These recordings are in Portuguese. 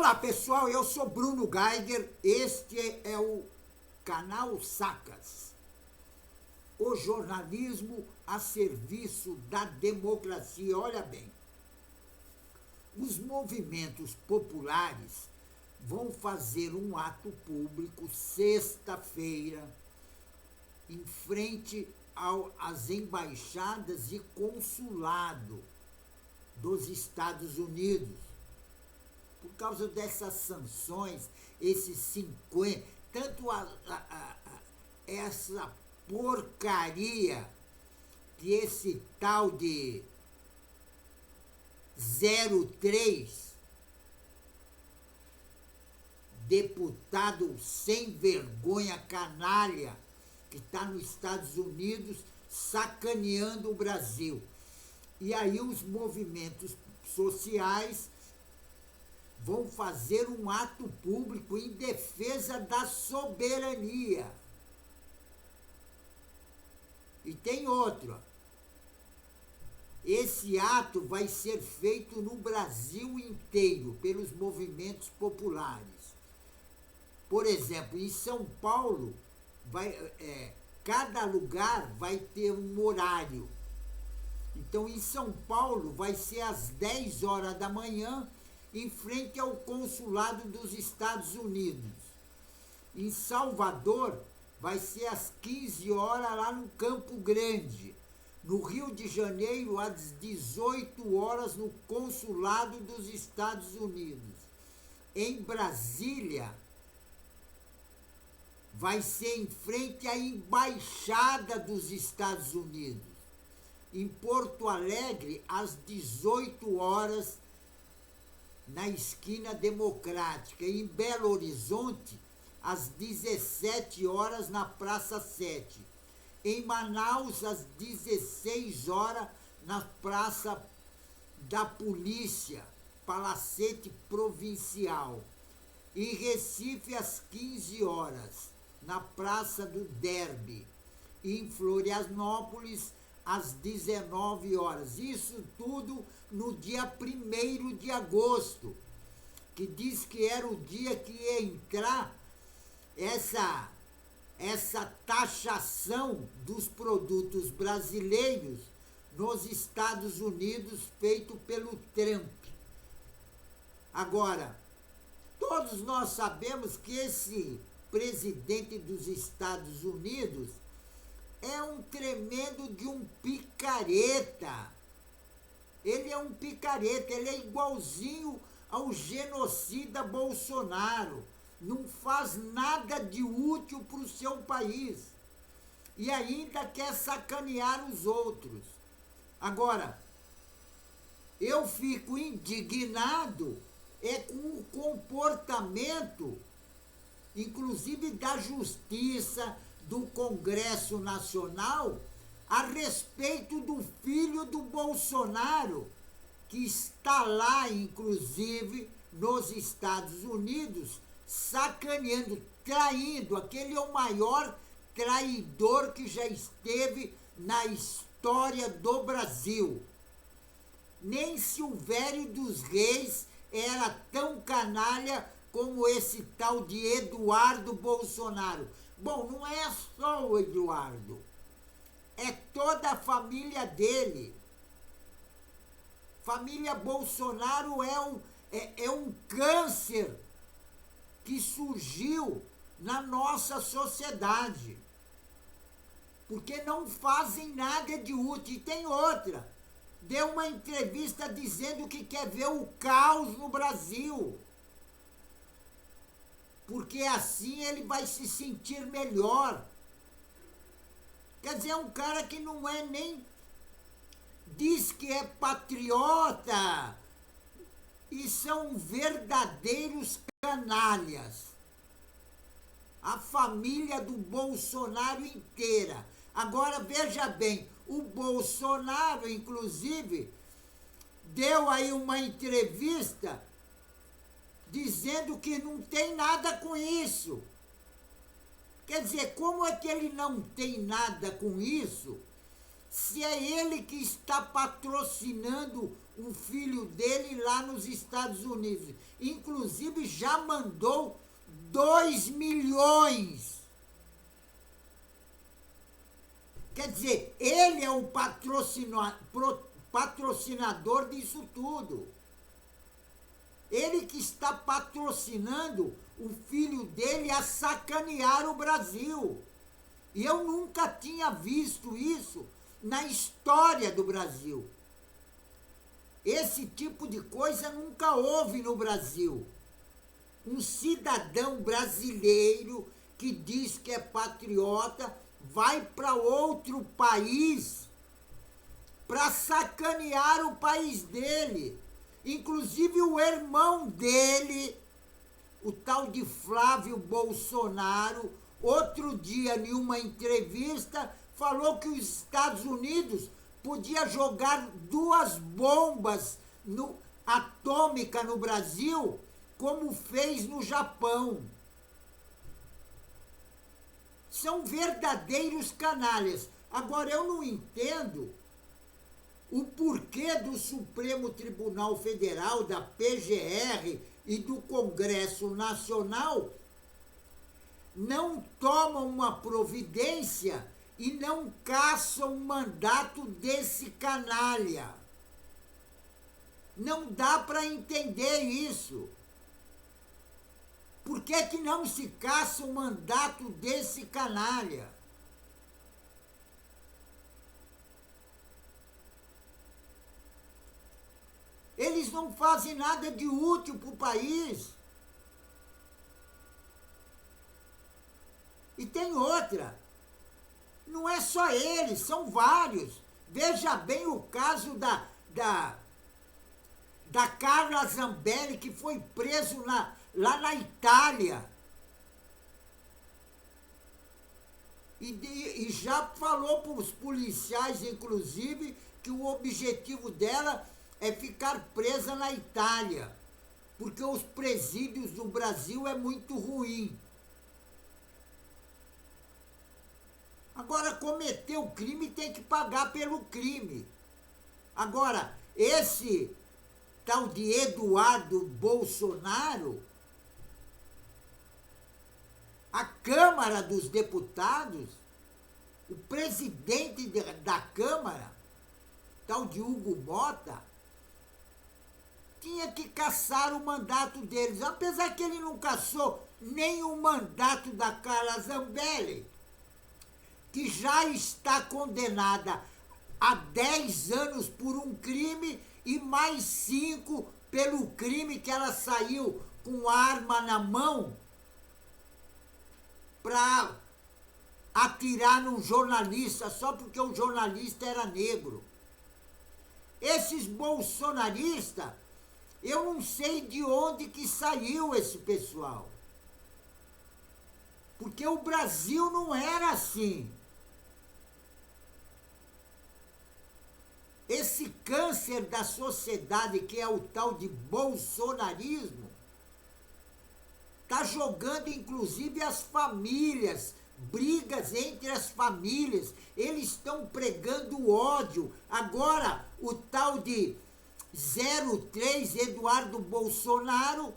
Olá pessoal, eu sou Bruno Geiger, este é o canal Sacas, o jornalismo a serviço da democracia. Olha bem, os movimentos populares vão fazer um ato público sexta-feira em frente às embaixadas e consulado dos Estados Unidos. Por causa dessas sanções, esses 50, tanto essa porcaria que esse tal de 03, deputado sem vergonha, canalha, que está nos Estados Unidos sacaneando o Brasil. E aí os movimentos sociais vão fazer um ato público em defesa da soberania. E tem outro. Esse ato vai ser feito no Brasil inteiro, pelos movimentos populares. Por exemplo, em São Paulo, cada lugar vai ter um horário. Então, em São Paulo, vai ser às 10 horas da manhã, em frente ao consulado dos Estados Unidos. Em Salvador, vai ser às 15 horas lá no Campo Grande. No Rio de Janeiro, às 18 horas no consulado dos Estados Unidos. Em Brasília, vai ser em frente à embaixada dos Estados Unidos. Em Porto Alegre, às 18 horas, na esquina Democrática. Em Belo Horizonte, às 17 horas, na Praça 7. Em Manaus, às 16 horas, na Praça da Polícia, Palacete Provincial. Em Recife, às 15 horas, na Praça do Derby. Em Florianópolis, às 19 horas. Isso tudo no dia 1º de agosto, que diz que era o dia que ia entrar essa taxação dos produtos brasileiros nos Estados Unidos, feito pelo Trump. Agora, todos nós sabemos que esse presidente dos Estados Unidos é um tremendo de um picareta. Ele é um picareta, ele é igualzinho ao genocida Bolsonaro. Não faz nada de útil para o seu país. E ainda quer sacanear os outros. Agora, eu fico indignado com o comportamento, inclusive da Justiça, do Congresso Nacional, a respeito do filho do Bolsonaro, que está lá, inclusive, nos Estados Unidos, sacaneando, traindo. Aquele é o maior traidor que já esteve na história do Brasil. Nem Silvério dos Reis era tão canalha como esse tal de Eduardo Bolsonaro. Bom, não é só o Eduardo, é toda a família dele. Família Bolsonaro é um câncer que surgiu na nossa sociedade, porque não fazem nada de útil. E tem outra, deu uma entrevista dizendo que quer ver o caos no Brasil, porque assim ele vai se sentir melhor. Quer dizer, é um cara que não é nem... diz que é patriota, e são verdadeiros canalhas. A família do Bolsonaro inteira. Agora, veja bem, o Bolsonaro, inclusive, deu aí uma entrevista dizendo que não tem nada com isso. Quer dizer, como é que ele não tem nada com isso, se é ele que está patrocinando o filho dele lá nos Estados Unidos. Inclusive já mandou 2 milhões. Quer dizer, ele é o patrocinador disso tudo. Ele que está patrocinando o filho dele a sacanear o Brasil. E eu nunca tinha visto isso na história do Brasil. Esse tipo de coisa nunca houve no Brasil. Um cidadão brasileiro que diz que é patriota vai para outro país para sacanear o país dele. Inclusive o irmão dele, o tal de Flávio Bolsonaro, outro dia, em uma entrevista, falou que os Estados Unidos podia jogar 2 bombas atômicas no Brasil, como fez no Japão. São verdadeiros canalhas. Agora, eu não entendo o porquê do Supremo Tribunal Federal, da PGR e do Congresso Nacional não tomam uma providência e não caçam o mandato desse canalha. Não dá para entender isso. Por que não se caça o mandato desse canalha? Eles não fazem nada de útil para o país. E tem outra. Não é só eles, são vários. Veja bem o caso da Carla Zambelli, que foi preso lá na Itália. E já falou para os policiais, inclusive, que o objetivo dela é ficar presa na Itália, porque os presídios do Brasil é muito ruim. Agora, cometeu o crime tem que pagar pelo crime. Agora, esse tal de Eduardo Bolsonaro, a Câmara dos Deputados, o presidente da Câmara, tal de Hugo Mota, tinha que caçar o mandato deles, apesar que ele não caçou nem o mandato da Carla Zambelli, que já está condenada a 10 anos por um crime e mais 5 pelo crime que ela saiu com arma na mão para atirar num jornalista só porque o jornalista era negro. Esses bolsonaristas, eu não sei de onde que saiu esse pessoal. Porque o Brasil não era assim. Esse câncer da sociedade, que é o tal de bolsonarismo, está jogando inclusive as famílias, brigas entre as famílias. Eles estão pregando ódio. Agora, o tal de 03 Eduardo Bolsonaro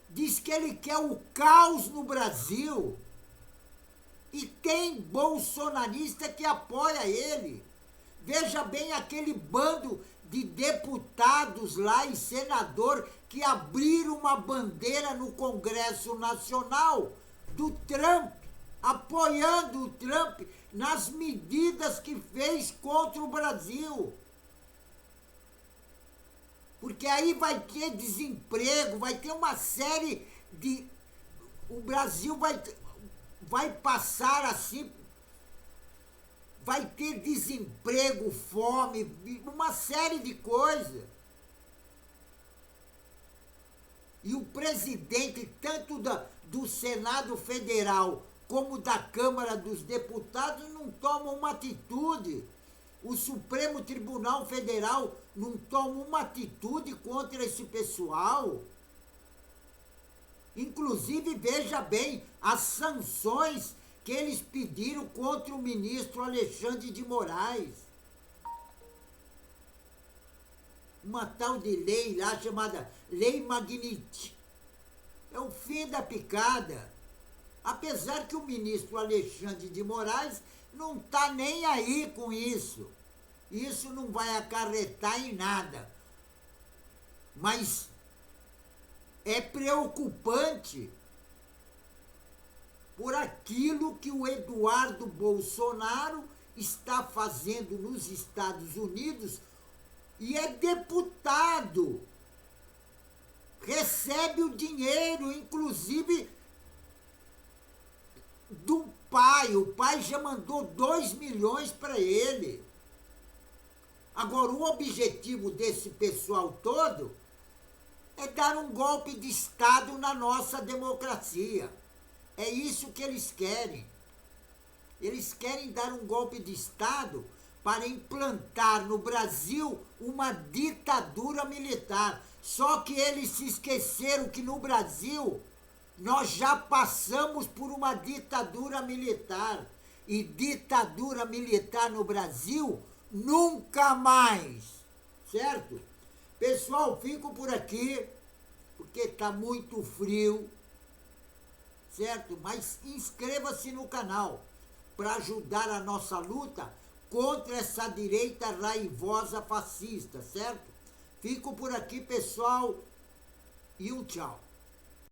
diz que ele quer o caos no Brasil. E tem bolsonarista que apoia ele. Veja bem aquele bando de deputados lá e senador que abriram uma bandeira no Congresso Nacional do Trump, apoiando o Trump nas medidas que fez contra o Brasil. Porque aí vai ter desemprego, vai ter uma série de... O Brasil vai passar assim... Vai ter desemprego, fome, uma série de coisas. E o presidente, tanto do Senado Federal como da Câmara dos Deputados, não tomam uma atitude. O Supremo Tribunal Federal não toma uma atitude contra esse pessoal. Inclusive, veja bem, as sanções que eles pediram contra o ministro Alexandre de Moraes. uma tal de lei lá chamada Lei Magnitsky. É o fim da picada. Apesar que o ministro Alexandre de Moraes não está nem aí com isso. Isso não vai acarretar em nada. Mas é preocupante por aquilo que o Eduardo Bolsonaro está fazendo nos Estados Unidos e é deputado. Recebe o dinheiro, inclusive, do pai. O pai já mandou 2 milhões para ele. Agora, o objetivo desse pessoal todo é dar um golpe de Estado na nossa democracia. É isso que eles querem. Eles querem dar um golpe de Estado para implantar no Brasil uma ditadura militar. Só que eles se esqueceram que no Brasil nós já passamos por uma ditadura militar. E ditadura militar no Brasil nunca mais. Certo? Pessoal, fico por aqui, porque está muito frio. Certo? Mas inscreva-se no canal para ajudar a nossa luta contra essa direita raivosa fascista, certo? Fico por aqui, pessoal, e um tchau.